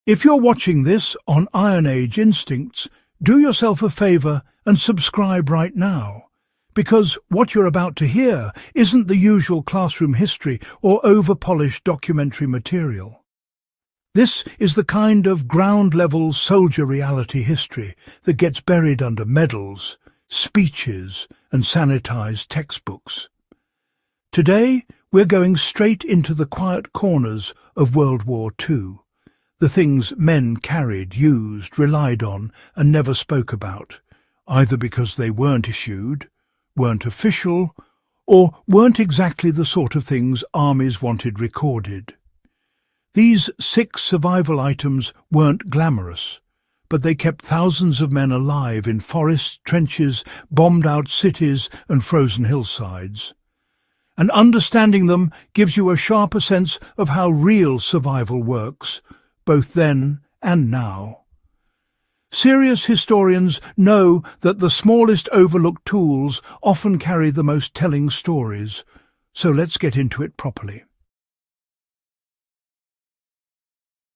If you're watching this on Iron Age Instincts, do yourself a favour and subscribe right now, because what you're about to hear isn't the usual classroom history or over-polished documentary material. This is the kind of ground-level soldier reality history that gets buried under medals, speeches and sanitized textbooks. Today, we're going straight into the quiet corners of World War II. The things men carried, used, relied on, and never spoke about, either because they weren't issued, weren't official, or weren't exactly the sort of things armies wanted recorded. These 6 survival items weren't glamorous, but they kept thousands of men alive in forests, trenches, bombed-out cities, and frozen hillsides. And understanding them gives you a sharper sense of how real survival works, both then and now. Serious historians know that the smallest overlooked tools often carry the most telling stories, so let's get into it properly.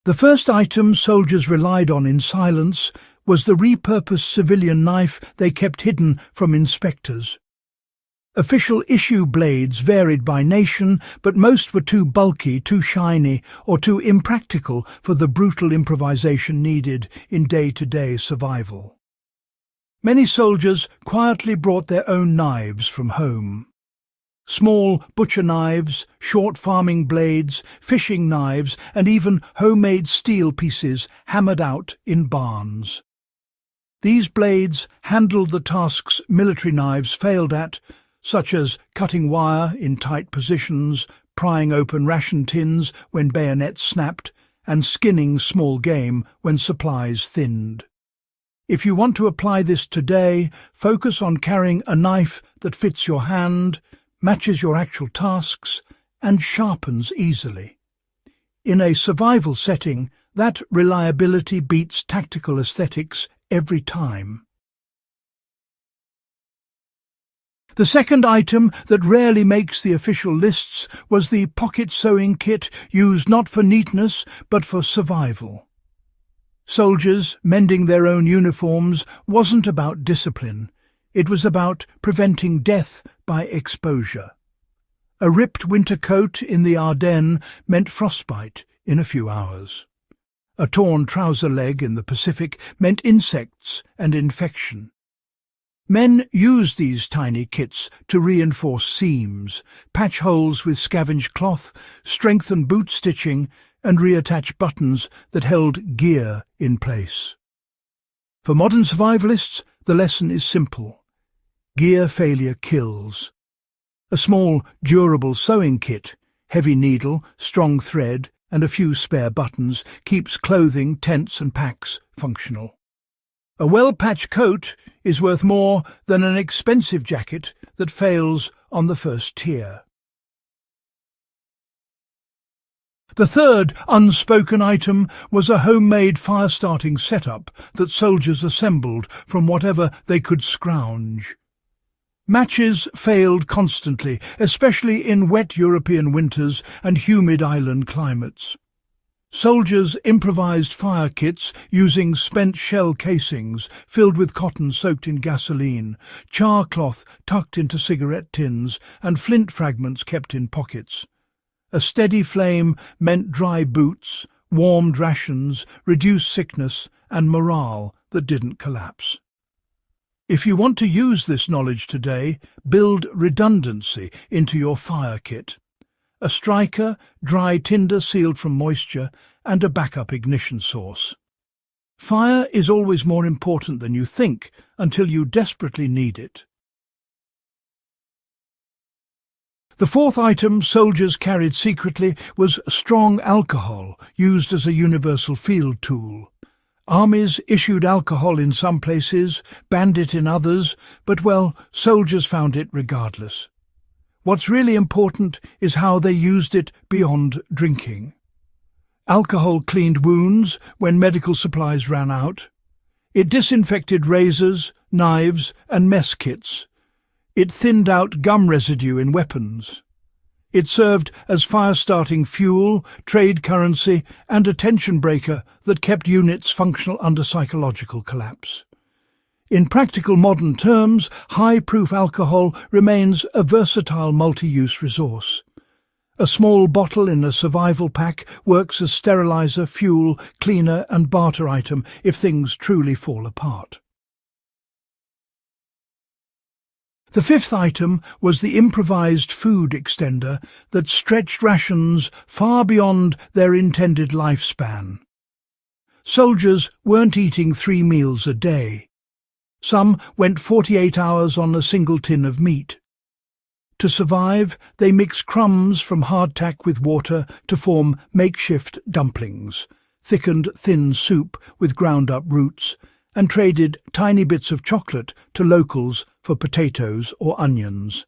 The first item soldiers relied on in silence was the repurposed civilian knife they kept hidden from inspectors. Official issue blades varied by nation, but most were too bulky, too shiny, or too impractical for the brutal improvisation needed in day-to-day survival. Many soldiers quietly brought their own knives from home. Small butcher knives, short farming blades, fishing knives, and even homemade steel pieces hammered out in barns. These blades handled the tasks military knives failed at, such as cutting wire in tight positions, prying open ration tins when bayonets snapped, and skinning small game when supplies thinned. If you want to apply this today, focus on carrying a knife that fits your hand, matches your actual tasks, and sharpens easily. In a survival setting, that reliability beats tactical aesthetics every time. The second item that rarely makes the official lists was the pocket sewing kit used not for neatness but for survival. Soldiers mending their own uniforms wasn't about discipline, it was about preventing death by exposure. A ripped winter coat in the Ardennes meant frostbite in a few hours. A torn trouser leg in the Pacific meant insects and infection. Men used these tiny kits to reinforce seams, patch holes with scavenged cloth, strengthen boot stitching, and reattach buttons that held gear in place. For modern survivalists, the lesson is simple. Gear failure kills. A small, durable sewing kit, heavy needle, strong thread, and a few spare buttons keeps clothing, tents, and packs functional. A well-patched coat is worth more than an expensive jacket that fails on the first tier. The third unspoken item was a homemade fire-starting setup that soldiers assembled from whatever they could scrounge. Matches failed constantly, especially in wet European winters and humid island climates. Soldiers improvised fire kits using spent shell casings filled with cotton soaked in gasoline, char cloth tucked into cigarette tins, and flint fragments kept in pockets. A steady flame meant dry boots, warmed rations, reduced sickness, and morale that didn't collapse. If you want to use this knowledge today, build redundancy into your fire kit. A striker, dry tinder sealed from moisture, and a backup ignition source. Fire is always more important than you think until you desperately need it. The fourth item soldiers carried secretly was strong alcohol, used as a universal field tool. Armies issued alcohol in some places, banned it in others, but, well, soldiers found it regardless. What's really important is how they used it beyond drinking. Alcohol cleaned wounds when medical supplies ran out. It disinfected razors, knives, and mess kits. It thinned out gum residue in weapons. It served as fire-starting fuel, trade currency, and a tension breaker that kept units functional under psychological collapse. In practical modern terms, high-proof alcohol remains a versatile multi-use resource. A small bottle in a survival pack works as sterilizer, fuel, cleaner, and barter item if things truly fall apart. The fifth item was the improvised food extender that stretched rations far beyond their intended lifespan. Soldiers weren't eating 3 meals a day. Some went 48 hours on a single tin of meat. To survive, they mixed crumbs from hardtack with water to form makeshift dumplings, thickened thin soup with ground-up roots, and traded tiny bits of chocolate to locals for potatoes or onions.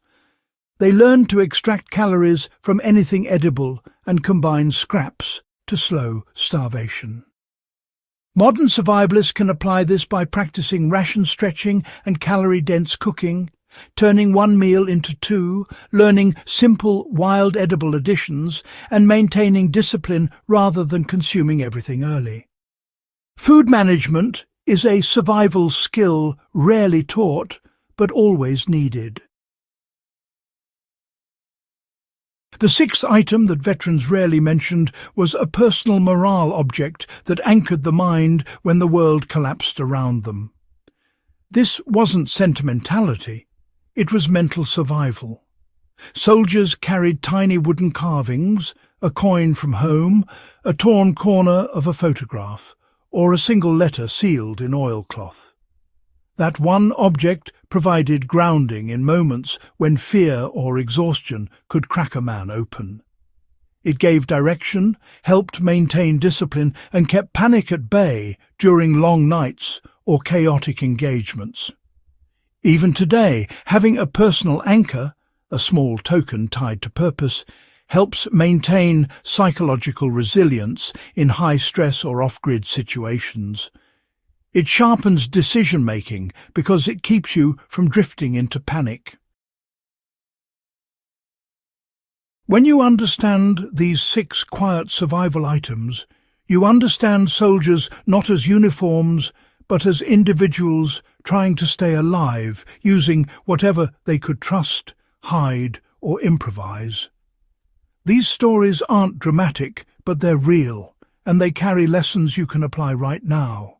They learned to extract calories from anything edible and combine scraps to slow starvation. Modern survivalists can apply this by practicing ration stretching and calorie-dense cooking, turning one meal into 2, learning simple, wild edible additions, and maintaining discipline rather than consuming everything early. Food management is a survival skill rarely taught, but always needed. The sixth item that veterans rarely mentioned was a personal morale object that anchored the mind when the world collapsed around them. This wasn't sentimentality, it was mental survival. Soldiers carried tiny wooden carvings, a coin from home, a torn corner of a photograph, or a single letter sealed in oilcloth. That one object provided grounding in moments when fear or exhaustion could crack a man open. It gave direction, helped maintain discipline, and kept panic at bay during long nights or chaotic engagements. Even today, having a personal anchor, a small token tied to purpose, helps maintain psychological resilience in high-stress or off-grid situations. It sharpens decision-making because it keeps you from drifting into panic. When you understand these 6 quiet survival items, you understand soldiers not as uniforms, but as individuals trying to stay alive, using whatever they could trust, hide, or improvise. These stories aren't dramatic, but they're real, and they carry lessons you can apply right now.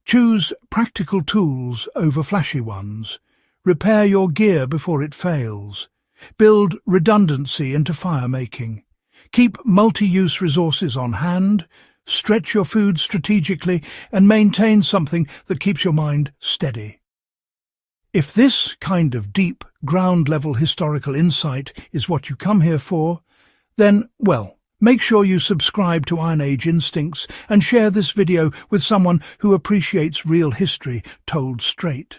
Choose practical tools over flashy ones. Repair your gear before it fails. Build redundancy into fire-making. Keep multi-use resources on hand. Stretch your food strategically and maintain something that keeps your mind steady. If this kind of deep, ground-level historical insight is what you come here for, then, well, make sure you subscribe to Iron Age Instincts and share this video with someone who appreciates real history told straight.